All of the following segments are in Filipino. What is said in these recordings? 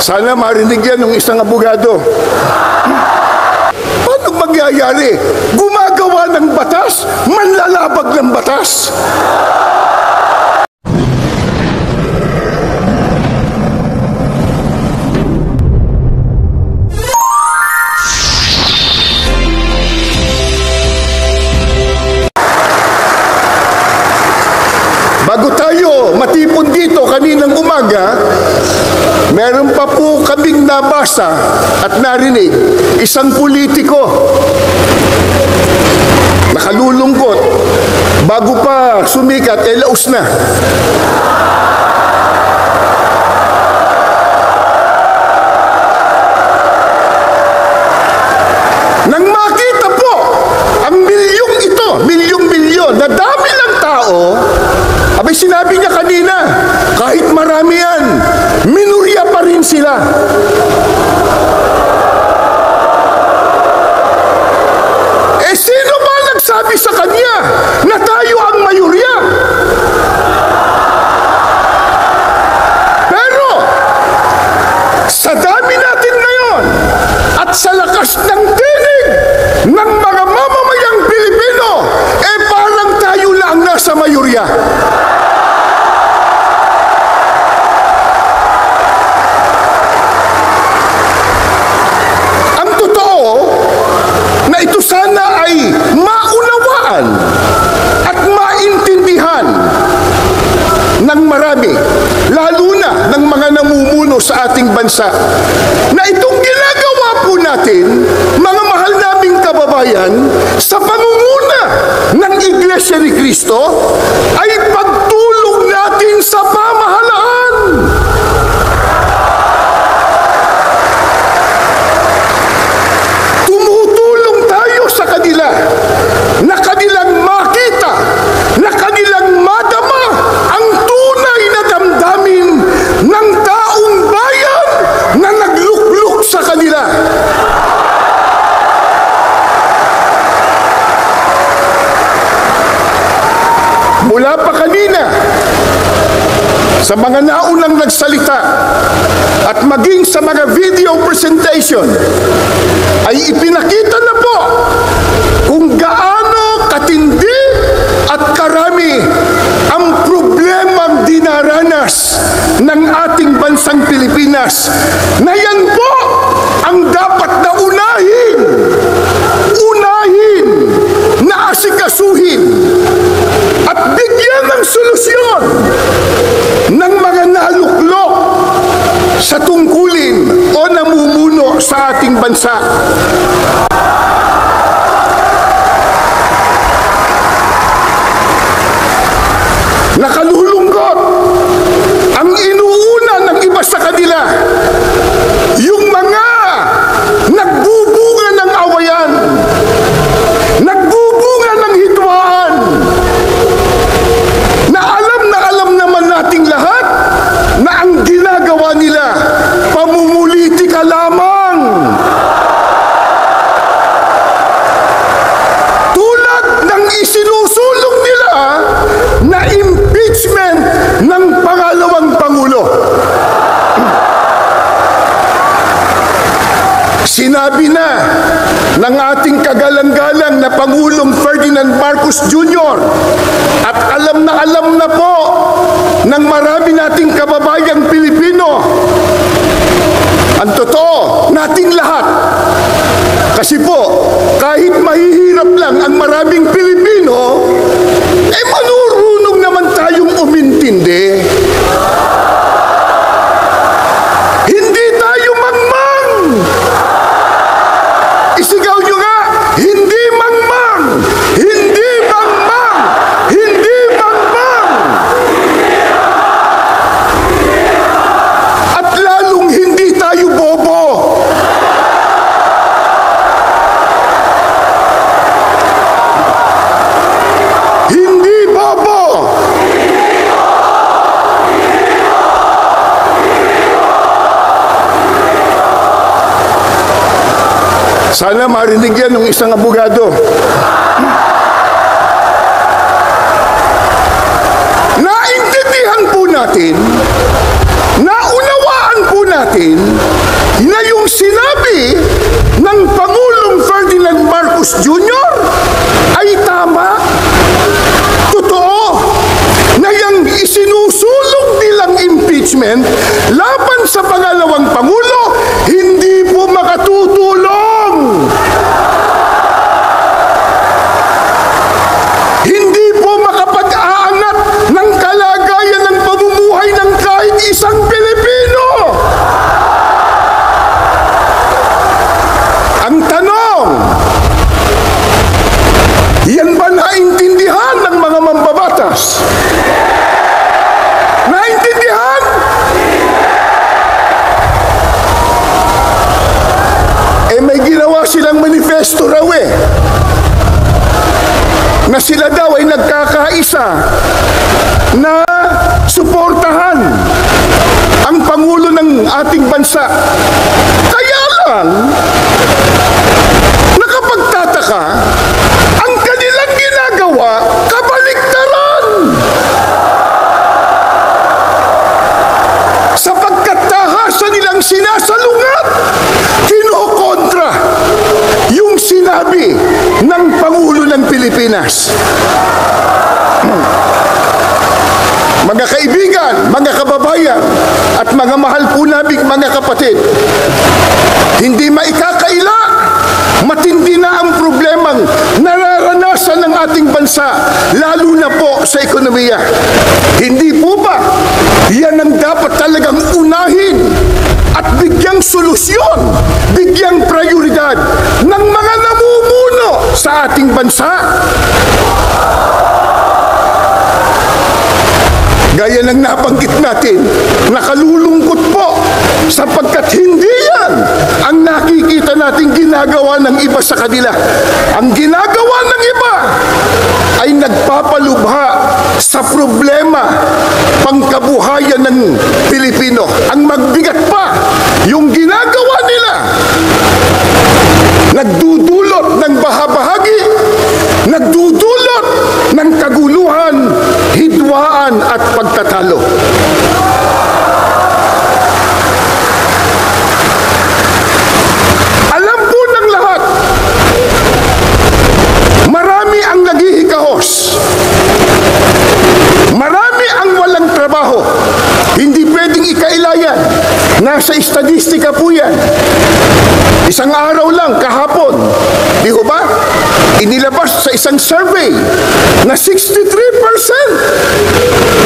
Sana marinig yan ng isang abogado. Paano magyayari? Gumagawa ng batas, manlalabag ng batas. Bago tayo matipon dito kaninang umaga, meron pa po kaming nabasa at narinig isang politiko nakalulungkot bago pa sumikat, laos na. Nang makita po ang milyong ito, milyong-milyon, na dami ng tao, abay sinabi niya kanina, kahit marami yan, minurya pa rin sila. Sino ba nagsabi sa kanya na tayo ang mayurya? Pero, sa dami natin ngayon, at sa lakas ng tinig ng mga mamamayang Pilipino, parang tayo lang nasa mayurya. Sana ay maunawaan at maintindihan ng marami, lalo na ng mga namumuno sa ating bansa, na itong ginagawa po natin, mga mahal naming kababayan, sa pangunguna ng Iglesia ni Cristo, ay pagtulong natin sa pamahalaan. Na kanilang makita, na kanilang madama ang tunay na damdamin ng taong bayan na naglukluk sa kanila. Mula pa kanina, sa mga naunang nagsalita at maging sa mga video presentation, ay ipinakita na po kung gaano katindi at karami ang problemang dinaranas ng ating bansang Pilipinas, na yan po ang dapat na unahin na asikasuhin at bigyan ng solusyon ng mga naluklok sa tungkulin o namumuno sa ating bansa. Nakalulungkot ang inuuna ng iba sa kanila, yung mga nagbubunga ng awayan, nagbubunga ng hidwaan, na alam naman nating lahat na ang ginagawa nila pamumulitika lamang. Tulad ng isinusulong nila na impeachment ng pangalawang Pangulo. Sinabi na ng ating kagalang-galang na Pangulong Ferdinand Marcos Jr. at alam na po ng marami nating kababayang Pilipino, ang totoo nating lahat. Kasi po, kahit mahihirap lang ang maraming Pilipino, manurunong naman tayong umintindi. Hindi tayo mangmang. Isigaw nyo nga, hindi mangmang! Hindi mangmang! Hindi mangmang! At lalong hindi tayo bobo. Hindi bobo! Sana marinig yan ng isang abogado. Naintindihan po natin, naunawaan po natin natin na yung sinabi ng Pangulong Ferdinand Marcos Jr. ay tama. Totoo na yung isinusulong nilang impeachment laban sa pangalawang Pangulo hindi po makatutulong. Hindi po makapag-aangat ng kalagayan ng pamumuhay ng kahit isang Pilipino. Ang tanong, yan ba naintindihan ng mga mambabatas? Naintindihan? May ginawa silang manifesto raw na sila daw ay nagkakaisa na suportahan ang Pangulo ng ating bansa. Kaya lang, nakapagtataka, ang kanilang ginagawa, kabaliktaran. Sapagkat tahasa nilang sinasalungat, kinokontra yung sinabi ng Pangulo ng Pilipinas. Mga kaibigan, mga kababayan, at mga mahal po naming mga kapatid, hindi maikakaila, matindi na ang problemang nararanasan ng ating bansa, lalo na po sa ekonomiya. Hindi po ba yan ang dapat talagang unahin at bigyang solusyon, bigyang prioridad ng mga namumuno sa ating bansa? Gaya ng nabanggit natin, nakalulungkot po sapagkat hindi yan ang nakikita nating ginagawa ng iba sa kanila. Ang ginagawa ng iba ay nagpapalubha sa problema pangkabuhayan ng Pilipino. Ang magbigat pa, yung ginagawa nila, nagdudulot ng bahabahagi, nagdudulot ng kaguluhan, hidwaan at pagtatalo. Alam po ng lahat, marami ang naghihikahos. Marami ang walang trabaho. Hindi pwedeng ikailayan. Nasa estadistika po yan. Isang araw lang, kahapon, di ho ba? Inilabas sa isang survey na 63%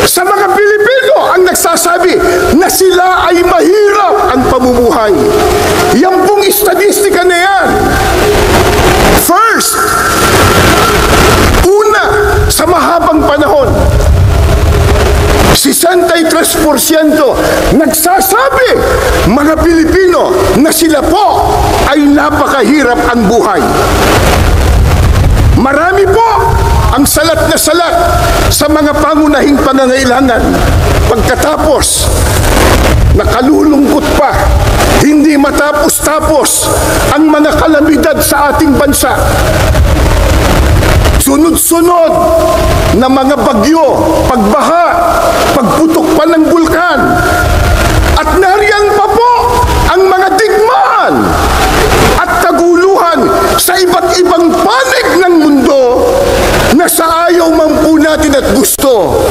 sa mga Pilipino ang nagsasabi na sila ay mahirap ang pamumuhay. Yan pong estadistika na yan. First, una, sa mahabang panahon, 63% nagsasabi, mga Pilipino, na sila po ay napakahirap ang buhay. Marami po ang salat na salat sa mga pangunahing pangangailangan. Pagkatapos, nakalulungkot pa, hindi matapos-tapos ang mga kalamidad sa ating bansa. Sunod-sunod na mga bagyo, pagbaha, pagputok pa ng bulkan. At nariyan pa po ang mga digmaan at kaguluhan sa iba't ibang panig ng mundo na sa ayaw man po natin at gusto,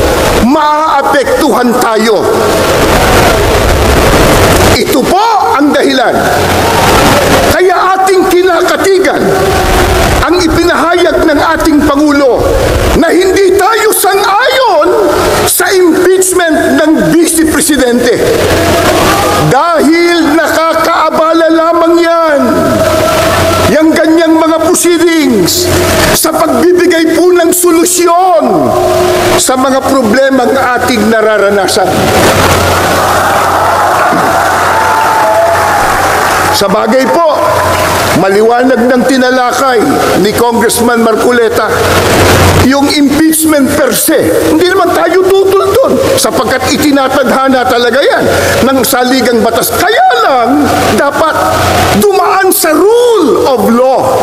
maaapektuhan tayo. Ito po ang dahilan. Kaya ating kinakatigan ang ipinahayag ng ating Pangulo na hindi tayo sang-ayon sa impeachment ng Vice Presidente. Dahil nakakaabala lamang yan, yung ganyang mga proceedings, sa pagbibigay po ng solusyon sa mga problemang ating nararanasan. Sa bagay po, maliwanag ng tinalakay ni Congressman Marcoleta, yung impeachment per se, hindi naman tayo tutol doon sapagkat itinatadhana talaga yan ng saligang batas. Kaya lang, dapat dumaan sa rule of law.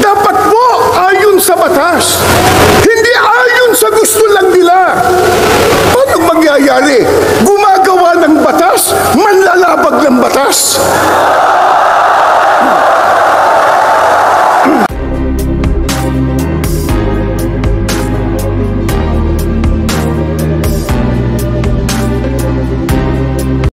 Dapat po ayon sa batas. Hindi ayon sa gusto lang nila. Paano mangyayari? Gumagawa ng batas, oras